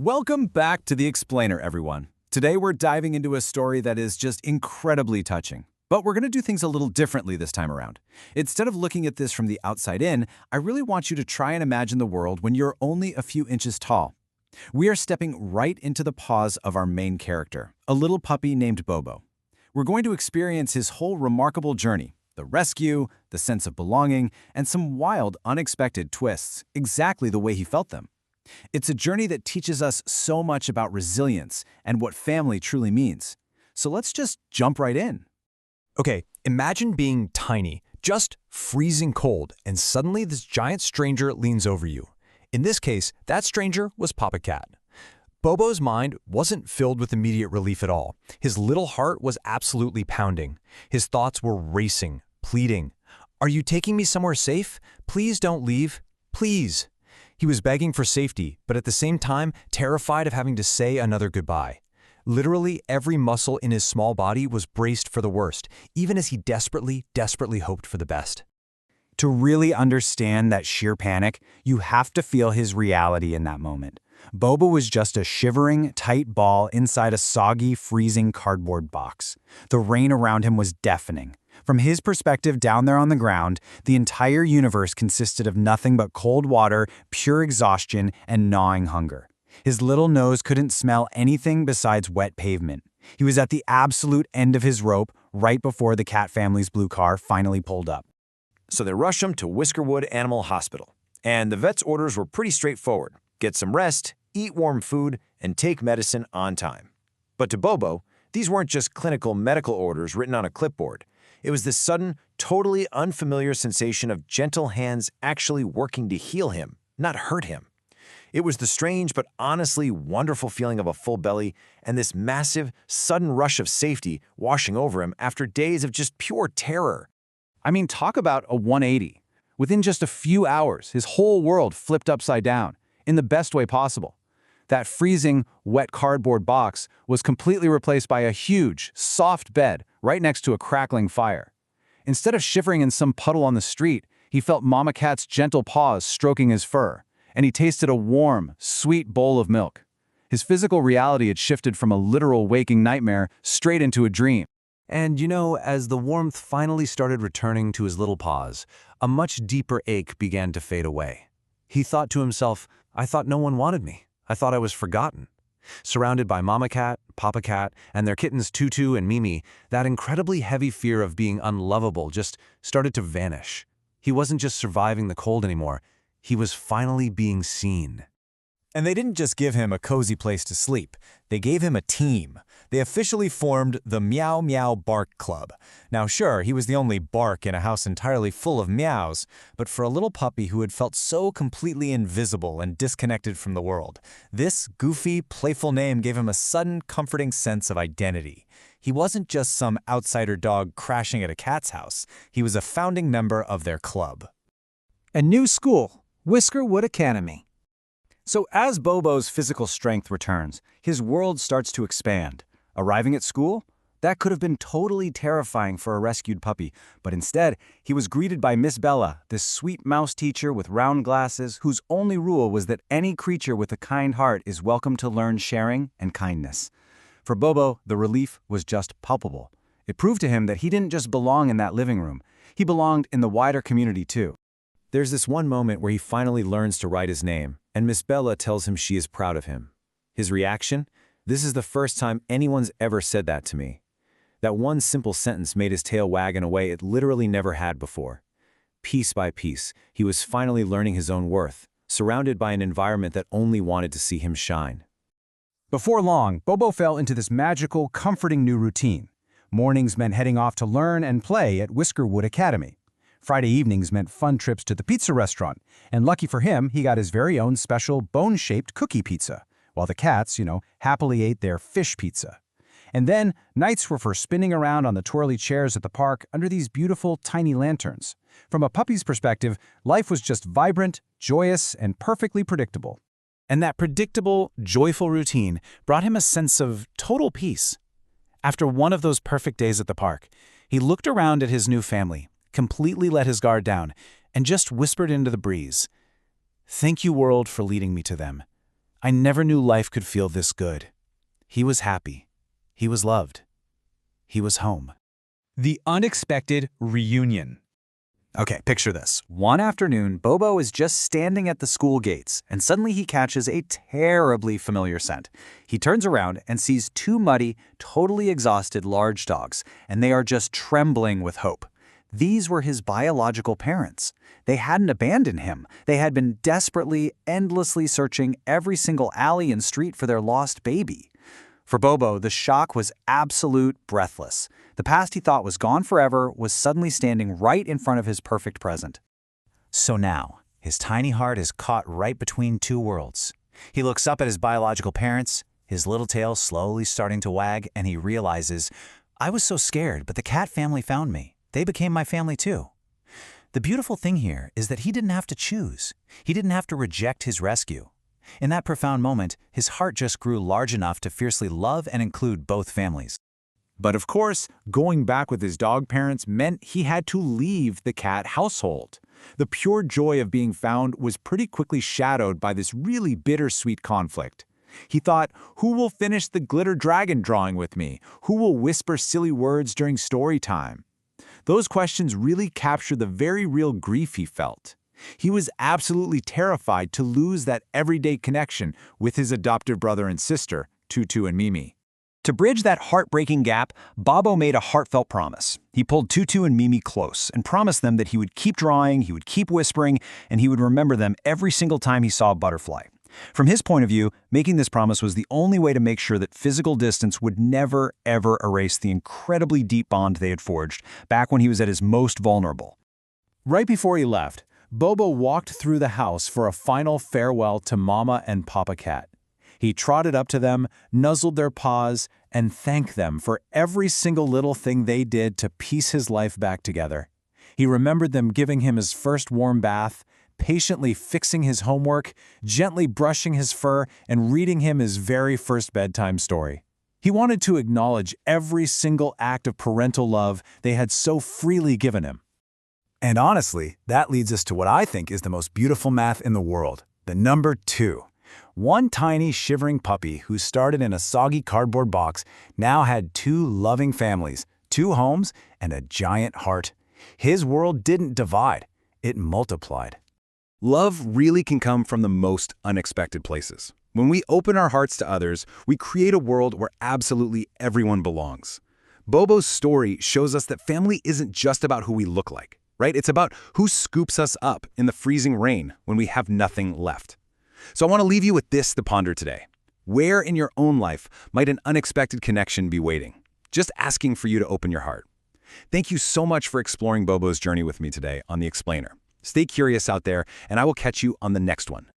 Welcome back to The Explainer, everyone. Today we're diving into a story that is just incredibly touching. But we're going to do things a little differently this time around. Instead of looking at this from the outside in, I really want you to try and imagine the world when you're only a few inches tall. We are stepping right into the paws of our main character, a little puppy named Bobo. We're going to experience his whole remarkable journey, the rescue, the sense of belonging, and some wild, unexpected twists, exactly the way he felt them. It's a journey that teaches us so much about resilience and what family truly means. So let's just jump right in. Okay, imagine being tiny, just freezing cold, and suddenly this giant stranger leans over you. In this case, that stranger was Papa Cat. Bobo's mind wasn't filled with immediate relief at all. His little heart was absolutely pounding. His thoughts were racing, pleading. "Are you taking me somewhere safe? Please don't leave. Please." He was begging for safety, but at the same time, terrified of having to say another goodbye. Literally, every muscle in his small body was braced for the worst, even as he desperately hoped for the best. To really understand that sheer panic, you have to feel his reality in that moment. Bobo was just a shivering, tight ball inside a soggy, freezing cardboard box. The rain around him was deafening. From his perspective down there on the ground, the entire universe consisted of nothing but cold water, pure exhaustion, and gnawing hunger. His little nose couldn't smell anything besides wet pavement. He was at the absolute end of his rope right before the cat family's blue car finally pulled up. So they rushed him to Whiskerwood Animal Hospital. And the vet's orders were pretty straightforward. Get some rest, eat warm food, and take medicine on time. But to Bobo, these weren't just clinical medical orders written on a clipboard. It was this sudden, totally unfamiliar sensation of gentle hands actually working to heal him, not hurt him. It was the strange but honestly wonderful feeling of a full belly and this massive, sudden rush of safety washing over him after days of just pure terror. I mean, talk about a 180. Within just a few hours, his whole world flipped upside down, in the best way possible. That freezing, wet cardboard box was completely replaced by a huge, soft bed right next to a crackling fire. Instead of shivering in some puddle on the street, he felt Mama Cat's gentle paws stroking his fur, and he tasted a warm, sweet bowl of milk. His physical reality had shifted from a literal waking nightmare straight into a dream. And you know, as the warmth finally started returning to his little paws, a much deeper ache began to fade away. He thought to himself, "I thought no one wanted me. I thought I was forgotten." Surrounded by Mama Cat, Papa Cat, and their kittens Tutu and Mimi, that incredibly heavy fear of being unlovable just started to vanish. He wasn't just surviving the cold anymore. He was finally being seen. And they didn't just give him a cozy place to sleep. They gave him a team. They officially formed the Meow Meow Bark Club. Now sure, he was the only bark in a house entirely full of meows, but for a little puppy who had felt so completely invisible and disconnected from the world, this goofy, playful name gave him a sudden, comforting sense of identity. He wasn't just some outsider dog crashing at a cat's house. He was a founding member of their club. A new school, Whiskerwood Academy. So as Bobo's physical strength returns, his world starts to expand. Arriving at school? That could have been totally terrifying for a rescued puppy, but instead, he was greeted by Miss Bella, this sweet mouse teacher with round glasses whose only rule was that any creature with a kind heart is welcome to learn sharing and kindness. For Bobo, the relief was just palpable. It proved to him that he didn't just belong in that living room. He belonged in the wider community too. There's this one moment where he finally learns to write his name, and Miss Bella tells him she is proud of him. His reaction? This is the first time anyone's ever said that to me. That one simple sentence made his tail wag in a way it literally never had before. Piece by piece, he was finally learning his own worth, surrounded by an environment that only wanted to see him shine. Before long, Bobo fell into this magical, comforting new routine. Mornings meant heading off to learn and play at Whiskerwood Academy. Friday evenings meant fun trips to the pizza restaurant, and lucky for him, he got his very own special bone-shaped cookie pizza, while the cats, happily ate their fish pizza. And then, nights were for spinning around on the twirly chairs at the park under these beautiful, tiny lanterns. From a puppy's perspective, life was just vibrant, joyous, and perfectly predictable. And that predictable, joyful routine brought him a sense of total peace. After one of those perfect days at the park, he looked around at his new family, completely let his guard down, and just whispered into the breeze, "Thank you, world, for leading me to them. I never knew life could feel this good. He was happy. He was loved. He was home. The unexpected reunion. Okay, picture this. One afternoon, Bobo is just standing at the school gates, and suddenly he catches a terribly familiar scent. He turns around and sees two muddy, totally exhausted large dogs, and they are just trembling with hope. These were his biological parents. They hadn't abandoned him. They had been desperately, endlessly searching every single alley and street for their lost baby. For Bobo, the shock was absolute, breathless. The past he thought was gone forever was suddenly standing right in front of his perfect present. So now, his tiny heart is caught right between two worlds. He looks up at his biological parents, his little tail slowly starting to wag, and he realizes, I was so scared, but the cat family found me. They became my family too. The beautiful thing here is that he didn't have to choose. He didn't have to reject his rescue. In that profound moment, his heart just grew large enough to fiercely love and include both families. But of course, going back with his dog parents meant he had to leave the cat household. The pure joy of being found was pretty quickly shadowed by this really bittersweet conflict. He thought, who will finish the glitter dragon drawing with me? Who will whisper silly words during story time? Those questions really capture the very real grief he felt. He was absolutely terrified to lose that everyday connection with his adoptive brother and sister, Tutu and Mimi. To bridge that heartbreaking gap, Bobo made a heartfelt promise. He pulled Tutu and Mimi close and promised them that he would keep drawing, he would keep whispering, and he would remember them every single time he saw a butterfly. From his point of view, making this promise was the only way to make sure that physical distance would never, ever erase the incredibly deep bond they had forged back when he was at his most vulnerable. Right before he left, Bobo walked through the house for a final farewell to Mama and Papa Cat. He trotted up to them, nuzzled their paws, and thanked them for every single little thing they did to piece his life back together. He remembered them giving him his first warm bath, patiently fixing his homework, gently brushing his fur, and reading him his very first bedtime story. He wanted to acknowledge every single act of parental love they had so freely given him. And honestly, that leads us to what I think is the most beautiful math in the world, the number 2. One tiny, shivering puppy who started in a soggy cardboard box now had 2 loving families, 2 homes, and a giant heart. His world didn't divide, it multiplied. Love really can come from the most unexpected places. When we open our hearts to others, we create a world where absolutely everyone belongs. Bobo's story shows us that family isn't just about who we look like, right? It's about who scoops us up in the freezing rain when we have nothing left. So I want to leave you with this to ponder today. Where in your own life might an unexpected connection be waiting? Just asking for you to open your heart. Thank you so much for exploring Bobo's journey with me today on The Explainer. Stay curious out there, and I will catch you on the next one.